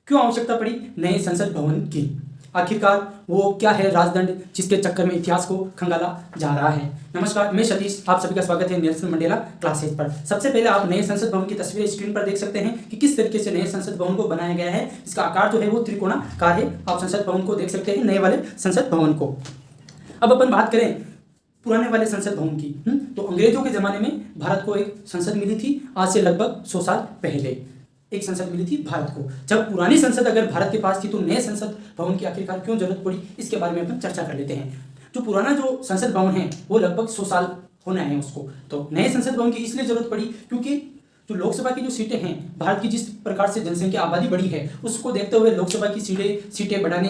क्यों आवश्यकता पड़ी नए संसद भवन की? आखिरकार वो क्या है राजदंड जिसके चक्कर में इतिहास को खंगाला जा रहा है? नमस्कार, मैं सतीश, आप सभी का स्वागत है नेल्सन मंडेला क्लासेज पर। सबसे पहले आप नए संसद भवन की तस्वीरें स्क्रीन पर देख सकते हैं कि किस तरीके से नए संसद भवन को बनाया गया है। इसका आकार जो है वो त्रिकोणाकार है। आप संसद भवन को देख सकते हैं, नए वाले संसद भवन को। अब अपन बात करें पुराने वाले संसद भवन की, तो अंग्रेजों के ज़माने में भारत को एक संसद मिली थी। आज से लगभग 100 साल पहले एक संसद मिली थी भारत को। जब पुरानी संसद अगर भारत के पास थी तो नए संसद भवन की आखिरकार क्यों जरूरत पड़ी, इसके बारे में अपन चर्चा कर लेते हैं। जो पुराना जो संसद भवन है वो लगभग 100 साल होना है उसको, तो नए संसद भवन की इसलिए जरूरत पड़ी क्योंकि जो लोकसभा की जो सीटें हैं, भारत की जिस प्रकार से जनसंख्या आबादी बढ़ी है उसको देखते हुए लोकसभा की सीटें बढ़ाने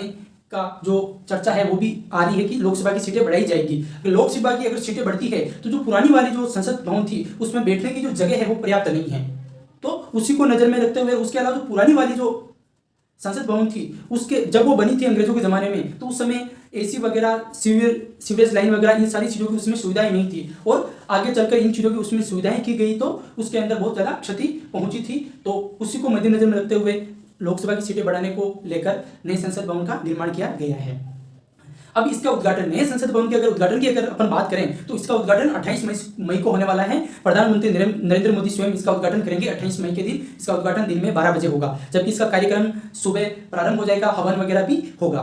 का जो चर्चा है वो भी आ रही है कि लोकसभा की सीटें बढ़ाई जाएगी। लोकसभा की अगर सीटें बढ़ती है तो जो पुरानी वाली जो संसद भवन थी उसमें बैठने की जो जगह है वो पर्याप्त नहीं है, तो उसी को नजर में रखते हुए उसके अलावा जो पुरानी वाली जो संसद भवन थी उसके जब वो बनी थी अंग्रेजों के ज़माने में, तो उस समय एसी वगैरह, सीवरेज लाइन वगैरह, इन सारी चीज़ों की उसमें सुविधाएं नहीं थी और आगे चलकर इन चीज़ों की उसमें सुविधाएं की गई तो उसके अंदर बहुत ज़्यादा क्षति पहुंची थी। तो उसी को मद्देनजर में रखते हुए लोकसभा की सीटें बढ़ाने को लेकर नए संसद भवन का निर्माण किया गया है। अब इसका उद्घाटन, नए संसद भवन के उद्घाटन की अगर अपन बात करें तो इसका उद्घाटन 28 मई को होने वाला है। प्रधानमंत्री नरेंद्र मोदी स्वयं इसका उद्घाटन करेंगे। 28 मई के दिन इसका उद्घाटन दिन में 12 बजे होगा, जबकि इसका कार्यक्रम सुबह प्रारंभ हो जाएगा, हवन वगैरह भी होगा।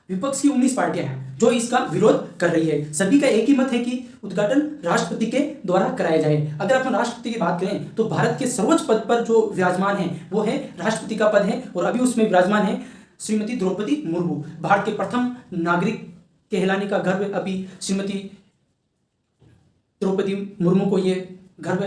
विपक्ष की 19 पार्टियां हैं जो इसका विरोध कर रही है। सभी का एक ही मत है कि उद्घाटन राष्ट्रपति के द्वारा कराया जाए। अगर अपन राष्ट्रपति की बात करें तो भारत के सर्वोच्च पद पर जो विराजमान है वो है राष्ट्रपति का पद है, और अभी उसमें विराजमान है श्रीमती द्रौपदी मुर्मू। भारत के प्रथम नागरिक कहलाने का गर्व अभी श्रीमती द्रौपदी मुर्मू को ये गर्व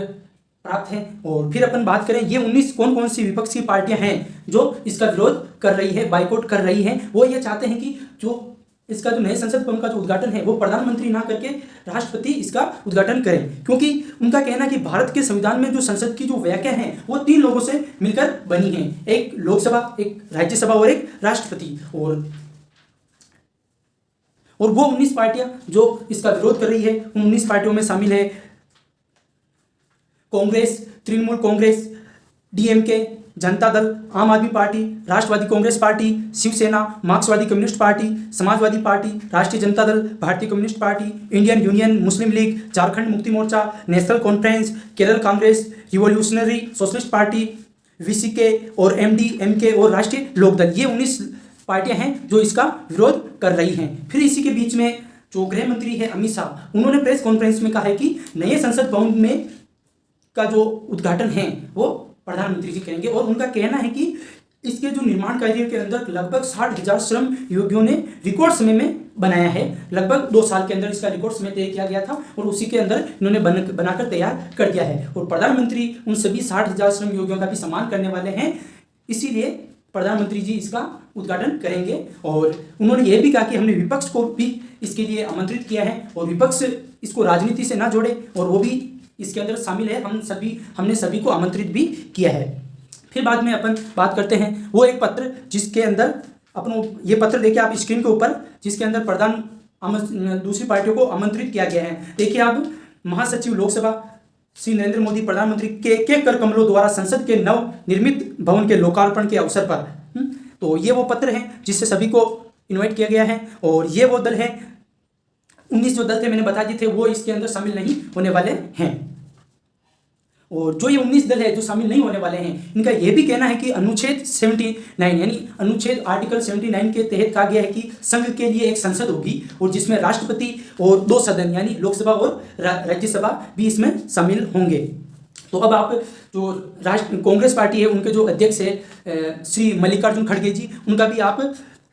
प्राप्त है। और फिर अपन बात करें ये 19 कौन कौन सी विपक्ष की पार्टियां हैं जो इसका विरोध कर रही है, बाइकआउट कर रही है। वो ये चाहते हैं कि जो इसका जो नए संसद भवन का जो उद्घाटन है वो प्रधानमंत्री ना करके राष्ट्रपति इसका उद्घाटन करें, क्योंकि उनका कहना है कि भारत के संविधान में जो संसद की जो व्याख्या है वो 3 लोगों से मिलकर बनी है, एक लोकसभा, एक राज्यसभा और एक राष्ट्रपति। और वो 19 पार्टियां जो इसका विरोध कर रही है उन 19 पार्टियों में शामिल है कांग्रेस, तृणमूल कांग्रेस, डीएमके, जनता Dal, Aam Aadmi Party, Rashtravadi Congress Party, Shiv Sena, Marxwadi Communist Party, Samajwadi Party, Rashtriya Janata Dal, Bharatiya Communist Party, Indian Union Muslim League, Jharkhand Mukti Morcha, National Conference, Kerala Congress, Revolutionary Socialist Party, VCK और एमडीएमके और राष्ट्रीय लोकदल। ये 19 पार्टियां हैं जो इसका विरोध कर रही हैं। फिर इसी के बीच में जो गृह मंत्री है अमित शाह, उन्होंने प्रेस कॉन्फ्रेंस में कहा है कि नए संसद भवन में का जो उद्घाटन है वो प्रधानमंत्री जी करेंगे। और उनका कहना है कि इसके जो निर्माण कार्य के अंदर लगभग 60,000 श्रम योगियों ने रिकॉर्ड समय में बनाया है। लगभग 2 साल के अंदर इसका रिकॉर्ड समय तय किया गया था और उसी के अंदर इन्होंने बनाकर तैयार कर दिया है। और प्रधानमंत्री उन सभी 60,000 श्रम योगियों का भी सम्मान करने वाले हैं, इसीलिए प्रधानमंत्री जी इसका उद्घाटन करेंगे। और उन्होंने ये भी कहा कि हमने विपक्ष को भी इसके लिए आमंत्रित किया है और विपक्ष इसको राजनीति से ना जोड़े और वो भी इसके अंदर शामिल है। हमने सभी को आमंत्रित भी किया है। फिर बाद में अपन बात करते हैं वो एक पत्र जिसके अंदर अपन ये पत्र देखिए आप स्क्रीन के ऊपर, जिसके अंदर दूसरी पार्टियों को आमंत्रित किया गया है। देखिए आप, महासचिव लोकसभा श्री नरेंद्र मोदी प्रधानमंत्री के कर कमलों द्वारा संसद के नव निर्मित भवन के लोकार्पण के अवसर पर, तो ये वो पत्र है जिससे सभी को इन्वाइट किया गया है। और ये वो दल है, 19 जो दल थे मैंने बता दिए थे वो इसके अंदर शामिल नहीं होने वाले हैं। और जो ये 19 दल है जो शामिल नहीं होने वाले हैं, इनका यह भी कहना है कि अनुच्छेद 79 यानी अनुच्छेद आर्टिकल 79 के तहत कहा गया है कि संघ के लिए एक संसद होगी और जिसमें राष्ट्रपति और 2 सदन यानी लोकसभा और राज्यसभा भी इसमें शामिल होंगे। तो अब आप जो कांग्रेस पार्टी है उनके जो अध्यक्ष है श्री मल्लिकार्जुन खड़गे जी, उनका भी आप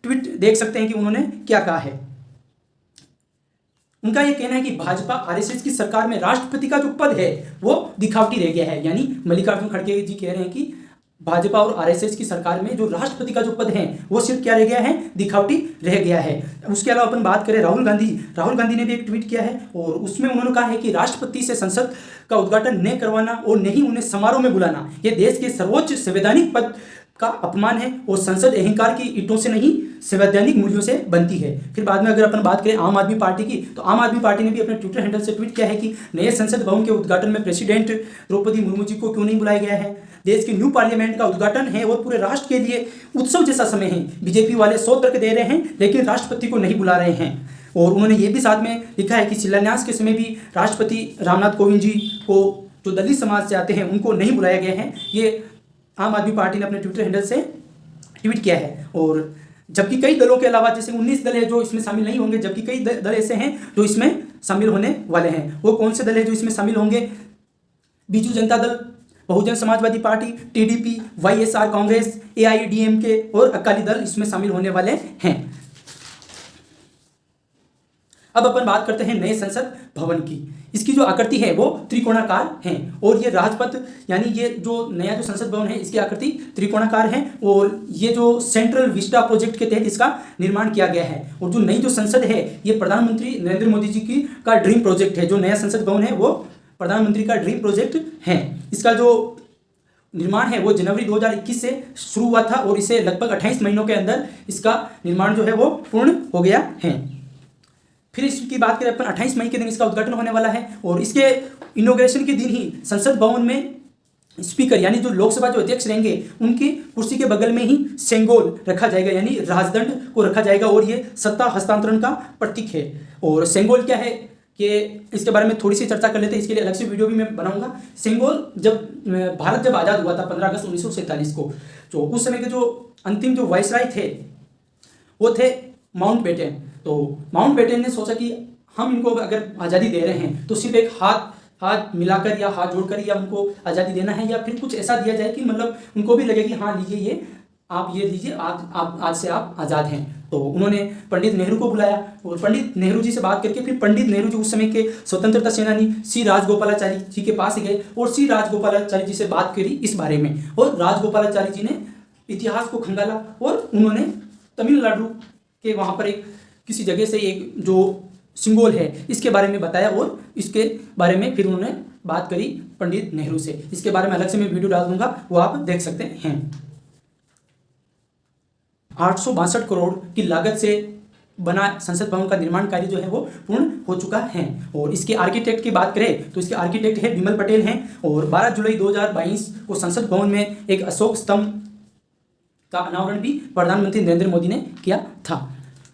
ट्वीट देख सकते हैं कि उन्होंने क्या कहा है। उनका यह कहना है कि भाजपा आरएसएस की सरकार में राष्ट्रपति का जो पद है वो दिखावटी रह गया है। यानी मल्लिकार्जुन खड़गे जी कह रहे हैं कि भाजपा और आरएसएस की सरकार में जो राष्ट्रपति का जो पद है वो सिर्फ क्या रह गया है, दिखावटी रह गया है। उसके अलावा अपन बात करें राहुल गांधी ने भी एक ट्वीट किया है और उसमें उन्होंने कहा है कि राष्ट्रपति से संसद का उद्घाटन न करवाना और नहीं उन्हें समारोह में बुलाना यह देश के सर्वोच्च संवैधानिक पद का अपमान है और संसद अहंकार की ईंटों से नहीं संवैधानिक मूल्यों से बनती है। फिर बाद में अगर अपन बात करें आम आदमी पार्टी की, तो आम आदमी पार्टी ने भी अपने ट्विटर हैंडल से ट्वीट किया है कि नए संसद भवन के उद्घाटन में प्रेसिडेंट द्रौपदी मुर्मू जी को क्यों नहीं बुलाया गया है। देश की न्यू पार्लियामेंट का उद्घाटन है और पूरे राष्ट्र के लिए उत्सव जैसा समय है। बीजेपी वाले 100 तर्क दे रहे हैं लेकिन राष्ट्रपति को नहीं बुला रहे हैं। और उन्होंने ये भी साथ में लिखा है कि शिलान्यास के समय भी राष्ट्रपति रामनाथ कोविंद जी को जो दलित समाज से आते हैं उनको नहीं बुलाया गया है। ये आम आदमी पार्टी ने अपने ट्विटर हैंडल से ट्वीट किया है। और जबकि कई दलों के अलावा जैसे 19 दल है जो इसमें शामिल नहीं होंगे, जबकि कई दल ऐसे हैं जो इसमें शामिल होने वाले हैं। वो कौन से दल है जो इसमें शामिल होंगे? Biju Janata Dal, Bahujan Samajwadi Party, TDP, YSR Congress, AIADMK और अकाली दल इसमें शामिल होने वाले हैं। अब अपन बात करते हैं नए संसद भवन की। इसकी जो आकृति है वो त्रिकोणाकार है और ये राजपथ यानी ये जो नया जो संसद भवन है इसकी आकृति त्रिकोणाकार है और ये जो सेंट्रल विस्टा प्रोजेक्ट के तहत इसका निर्माण किया गया है। और जो नई जो संसद है ये प्रधानमंत्री नरेंद्र मोदी जी की का ड्रीम प्रोजेक्ट है। जो नया संसद भवन है वो प्रधानमंत्री का ड्रीम प्रोजेक्ट है। इसका जो निर्माण है वो जनवरी 2021 से शुरू हुआ था और इसे लगभग 28 महीनों के अंदर इसका निर्माण जो है वो पूर्ण हो गया है। फिर इसकी बात करें अपन 28 मई के दिन इसका उद्घाटन होने वाला है और इसके इनॉग्रेशन के दिन ही संसद भवन में स्पीकर यानी जो लोकसभा जो अध्यक्ष रहेंगे उनकी कुर्सी के बगल में ही सेंगोल रखा जाएगा यानी राजदंड को रखा जाएगा और ये सत्ता हस्तांतरण का प्रतीक है। और सेंगोल क्या है कि इसके बारे में थोड़ी सी चर्चा कर लेते हैं, इसके लिए अलग से वीडियो भी मैं बनाऊंगा। सेंगोल भारत जब आज़ाद हुआ था 15 अगस्त 1947 को, तो उस समय के जो अंतिम जो वायसराय थे वो थे माउंटबेटन। तो माउंटबेटन ने सोचा कि हम इनको अगर आज़ादी दे रहे हैं तो सिर्फ एक हाथ मिलाकर या हाथ जोड़कर या उनको आज़ादी देना है या फिर कुछ ऐसा दिया जाए कि मतलब उनको भी लगे कि हाँ लीजिए ये आप ये लीजिए, आज से आप आज़ाद हैं। तो उन्होंने पंडित नेहरू को बुलाया और पंडित नेहरू जी से बात करके फिर पंडित नेहरू जी उस समय के स्वतंत्रता सेनानी सी राजगोपालाचारी जी के पास गए और सी राजगोपालाचारी जी से बात करी इस बारे में। और राजगोपालाचारी जी ने इतिहास को खंगाला और उन्होंने तमिलनाडु के वहाँ पर एक किसी जगह से एक जो सिंबल है इसके बारे में बताया और इसके बारे में फिर उन्होंने बात करी पंडित नेहरू से। इसके बारे में अलग से मैं वीडियो डाल दूंगा, वो आप देख सकते हैं। 862 करोड़ की लागत से बना संसद भवन का निर्माण कार्य जो है वो पूर्ण हो चुका है। और इसके आर्किटेक्ट की बात करें तो इसके आर्किटेक्ट है विमल पटेल हैं और 12 जुलाई 2022 को संसद भवन में एक अशोक स्तंभ का अनावरण भी प्रधानमंत्री नरेंद्र मोदी ने किया था।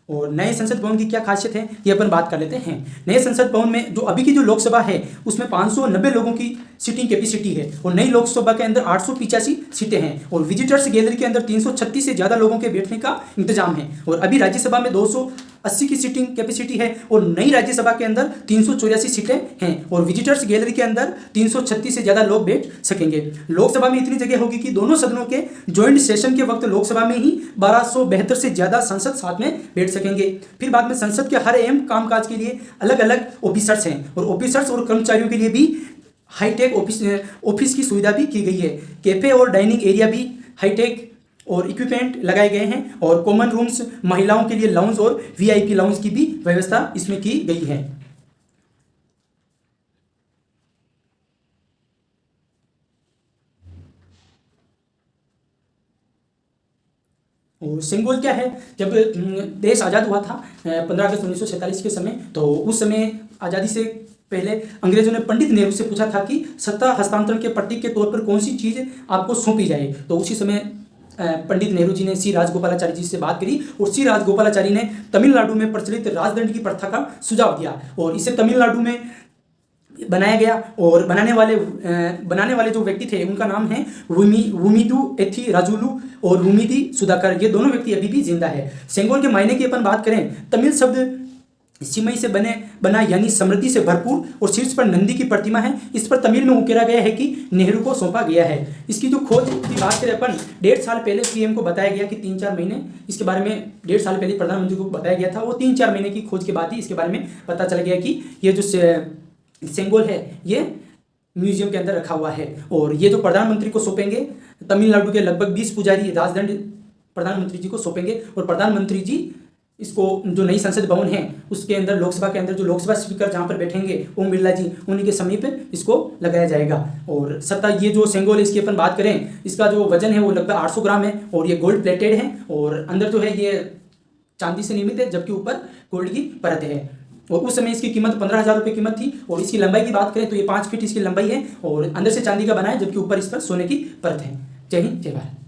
और नए संसद भवन की क्या खासियत है ये अपन बात कर लेते हैं। नए संसद भवन में जो अभी की जो लोकसभा है उसमें 590 लोगों की सीटिंग कैपेसिटी है और नई लोकसभा के अंदर 885 सीटें हैं और विजिटर्स गैलरी के अंदर 336 से ज़्यादा लोगों के बैठने का इंतजाम है। और अभी राज्यसभा में 280 की सीटिंग कैपेसिटी है और नई राज्यसभा के अंदर 384 सीटें हैं और विजिटर्स गैलरी के अंदर 336 से ज़्यादा लोग बैठ सकेंगे। लोकसभा में इतनी जगह होगी कि दोनों सदनों के ज्वाइंट सेशन के वक्त लोकसभा में ही 1272 से ज़्यादा सांसद साथ में बैठ सकेंगे। फिर बाद में संसद के हर अहम कामकाज के लिए अलग अलग ऑफिसर्स हैं और ऑफिसर्स और कर्मचारियों के लिए भी हाईटेक ऑफिस की सुविधा भी की गई है। कैफे और डाइनिंग एरिया भी हाईटेक और इक्विपमेंट लगाए गए हैं और कॉमन रूम्स, महिलाओं के लिए लाउंज और वीआईपी लाउंज की भी व्यवस्था इसमें की गई है। और सिंबल क्या है? जब देश आज़ाद हुआ था 15 अगस्त 1947 के समय, तो उस समय आज़ादी से पहले अंग्रेजों ने पंडित नेहरू से पूछा था कि सत्ता हस्तांतरण के प्रतीक के तौर पर कौन सी चीज़ आपको सौंपी जाए। तो उसी समय पंडित नेहरू जी ने सी राजगोपालाचारी जी से बात करी और सी राजगोपालाचारी ने तमिलनाडु में प्रचलित राजदंड की प्रथा का सुझाव दिया और इसे तमिलनाडु में बनाया गया। और बनाने वाले जो व्यक्ति थे उनका नाम है वुमिदु एथी राजुलू और वुमिदी सुधाकर। ये दोनों व्यक्ति अभी भी जिंदा है। सेंगोल के मायने की अपन बात करें, तमिल शब्द सिमई से बना यानी समृद्धि से भरपूर और शीर्ष पर नंदी की प्रतिमा है। इस पर तमिल में उकेरा गया है कि नेहरू को सौंपा गया है। इसकी जो खोज की बात करें अपन, 1.5 साल पहले पीएम को बताया गया कि 3-4 महीने इसके बारे में 1.5 साल पहले प्रधानमंत्री को बताया गया था। वो 3-4 महीने की खोज के बाद ही इसके बारे में पता चल गया कि ये जो सेंगोल है ये म्यूजियम के अंदर रखा हुआ है। और ये जो प्रधानमंत्री को सौंपेंगे, तमिलनाडु के लगभग 20 पुजारी राजदंड प्रधानमंत्री जी को सौंपेंगे और प्रधानमंत्री जी इसको जो नई संसद भवन है उसके अंदर लोकसभा के अंदर जो लोकसभा स्पीकर जहाँ पर बैठेंगे ओम बिरला जी, उन्हीं के समीप इसको लगाया जाएगा। और सत्ता ये जो सेंगोल इसकी अपन बात करें, इसका जो वजन है वो लगभग 800 ग्राम है और ये गोल्ड प्लेटेड है और अंदर जो है ये चांदी से निर्मित है जबकि ऊपर गोल्ड की परत है। और उस समय इसकी कीमत 15,000 रुपये कीमत थी। और इसकी लंबाई की बात करें तो ये 5 फीट इसकी लंबाई है और अंदर से चांदी का बना है, जबकि ऊपर इस पर सोने की परत है। जय हिंद, जय भारत।